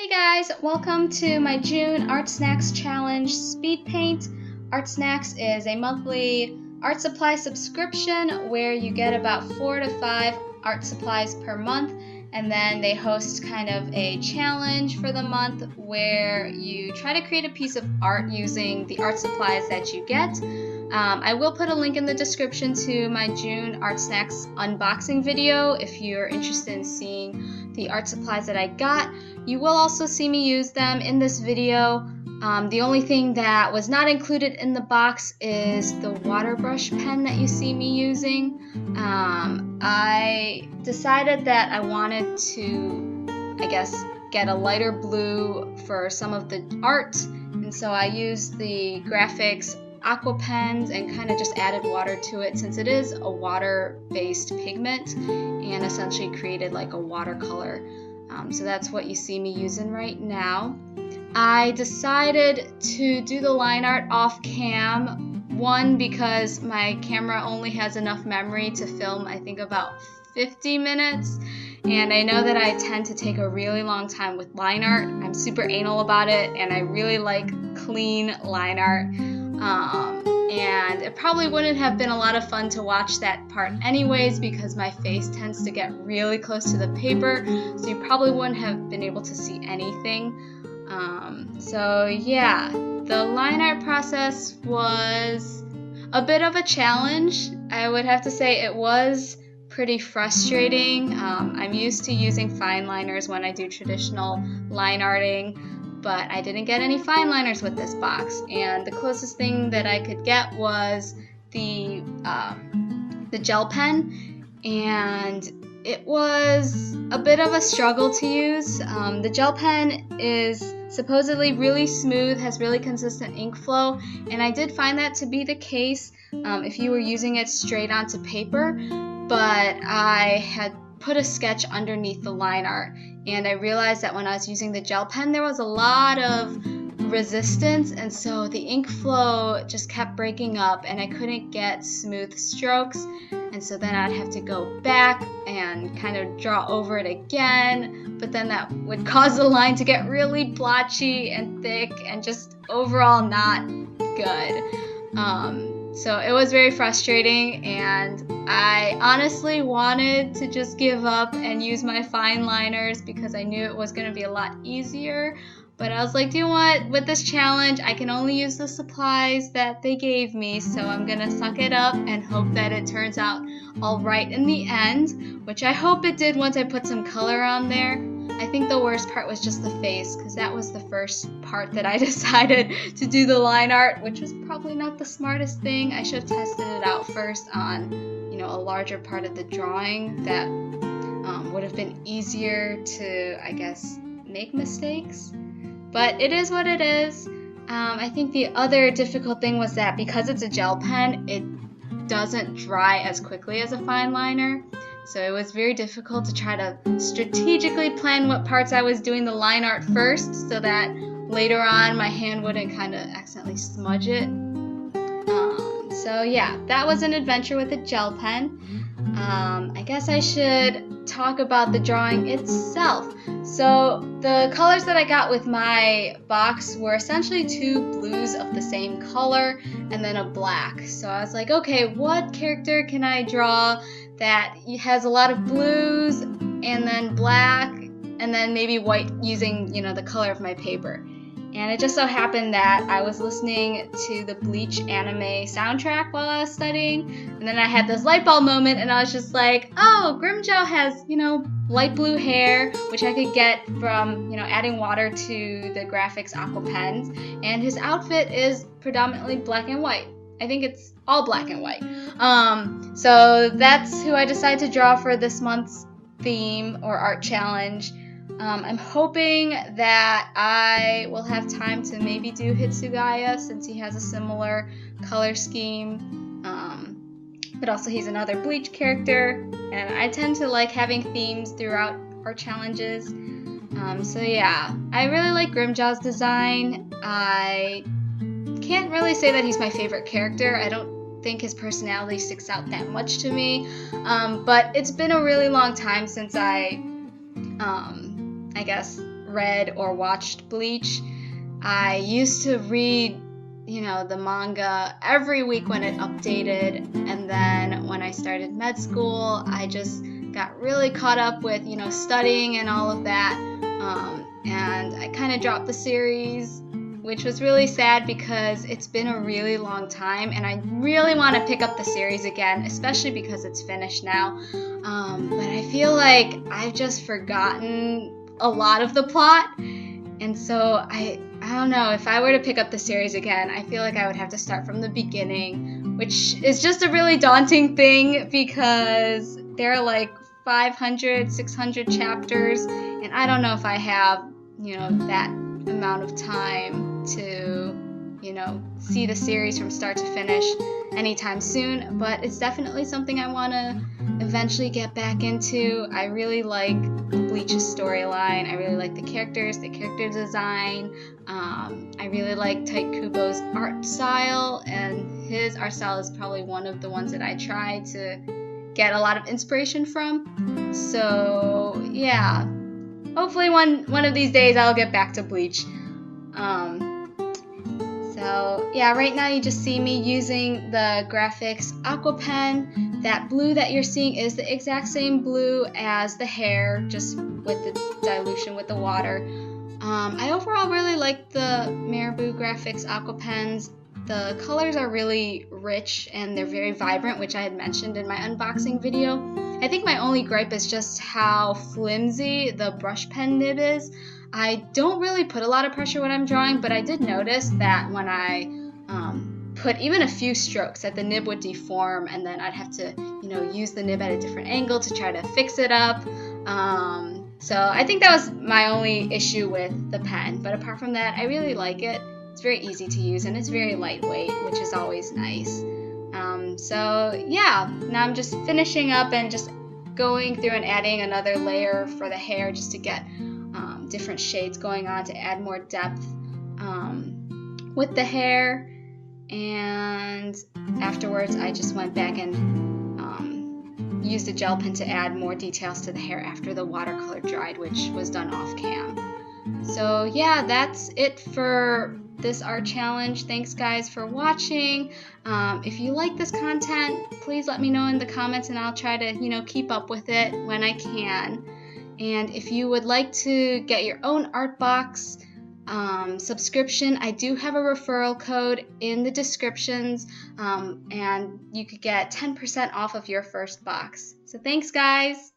Hey guys, welcome to my June ArtSnacks Challenge Speed Paint. ArtSnacks is a monthly art supply subscription where you get about 4 to 5 art supplies per month, and then they host kind of a challenge for the month where you try to create a piece of art using the art supplies that you get. I will put a link in the description to my June ArtSnacks unboxing video if you're interested in seeing the art supplies that I got. You will also see me use them in this video. The only thing that was not included in the box is the water brush pen that you see me using. I decided that I wanted to, get a lighter blue for some of the art, and so I used the graphics aqua pens and kind of just added water to it since it is a water-based pigment, and essentially created like a watercolor. So that's what you see me using right now. I decided to do the line art off cam, one because my camera only has enough memory to film I think about 50 minutes, and I know that I tend to take a really long time with line art. I'm super anal about it, and I really like clean line art. And it probably wouldn't have been a lot of fun to watch that part anyways because my face tends to get really close to the paper, so you probably wouldn't have been able to see anything. So yeah, the line art process was a bit of a challenge. I would have to say it was pretty frustrating. I'm used to using fine liners when I do traditional line arting, but I didn't get any fine liners with this box, and the closest thing that I could get was the gel pen, and it was a bit of a struggle to use. The gel pen is supposedly really smooth, has really consistent ink flow, and I did find that to be the case if you were using it straight onto paper, but I had put a sketch underneath the line art, and I realized that when I was using the gel pen there was a lot of resistance, and so the ink flow just kept breaking up and I couldn't get smooth strokes, and so then I'd have to go back and kind of draw over it again, but then that would cause the line to get really blotchy and thick and just overall not good. So it was very frustrating, and I honestly wanted to just give up and use my fine liners because I knew it was going to be a lot easier. But I was like, you know what? With this challenge, I can only use the supplies that they gave me, so I'm going to suck it up and hope that it turns out all right in the end, which I hope it did once I put some color on there. I think the worst part was just the face, because that was the first part that I decided to do the line art, which was probably not the smartest thing. I should have tested it out first on, a larger part of the drawing that would have been easier to, make mistakes. But it is what it is. I think the other difficult thing was that because it's a gel pen, it doesn't dry as quickly as a fine liner. So it was very difficult to try to strategically plan what parts I was doing the line art first so that later on my hand wouldn't kind of accidentally smudge it. So yeah, that was an adventure with a gel pen. I guess I should talk about the drawing itself. So the colors that I got with my box were essentially 2 blues of the same color and then a black. So I was like, okay, what character can I draw that has a lot of blues and then black and then maybe white using, the color of my paper. And it just so happened that I was listening to the Bleach anime soundtrack while I was studying, and then I had this light bulb moment, and I was just like, oh, Grimmjow has, light blue hair, which I could get from, adding water to the graphics aqua pens, and his outfit is predominantly black and white. I think it's all black and white. So that's who I decided to draw for this month's theme or art challenge. I'm hoping that I will have time to maybe do Hitsugaya since he has a similar color scheme, but also he's another Bleach character, and I tend to like having themes throughout our challenges. So yeah, I really like Grimmjow's design. I can't really say that he's my favorite character. I don't think his personality sticks out that much to me, but it's been a really long time since I read or watched Bleach. I used to read, the manga every week when it updated, and then when I started med school, I just got really caught up with, studying and all of that, and I kind of dropped the series, which was really sad because it's been a really long time, and I really want to pick up the series again, especially because it's finished now, but I feel like I've just forgotten a lot of the plot, and so I don't know, if I were to pick up the series again, I feel like I would have to start from the beginning, which is just a really daunting thing because there are like 500, 600 chapters, and I don't know if I have, that amount of time to, see the series from start to finish anytime soon, but it's definitely something I want to eventually get back into. I really like Bleach's storyline. I really like the character design. I really like Tite Kubo's art style, and his art style is probably one of the ones that I try to get a lot of inspiration from. So yeah, hopefully one of these days I'll get back to Bleach. So yeah, right now you just see me using the Graphics Aqua Pen. That blue that you're seeing is the exact same blue as the hair, just with the dilution with the water. I overall really like the Marabou Graphics Aqua Pens. The colors are really rich and they're very vibrant, which I had mentioned in my unboxing video. I think my only gripe is just how flimsy the brush pen nib is. I don't really put a lot of pressure when I'm drawing, but I did notice that when I put even a few strokes that the nib would deform, and then I'd have to, use the nib at a different angle to try to fix it up. So I think that was my only issue with the pen, but apart from that, I really like it. It's very easy to use and it's very lightweight, which is always nice. So yeah, now I'm just finishing up and just going through and adding another layer for the hair just to get different shades going on to add more depth with the hair. And afterwards I just went back and used a gel pen to add more details to the hair after the watercolor dried, which was done off cam. So yeah, that's it for this art challenge. Thanks guys for watching. If you like this content, please let me know in the comments and I'll try to keep up with it when I can. And if you would like to get your own art box subscription, I do have a referral code in the descriptions, and you could get 10% off of your first box. So thanks guys.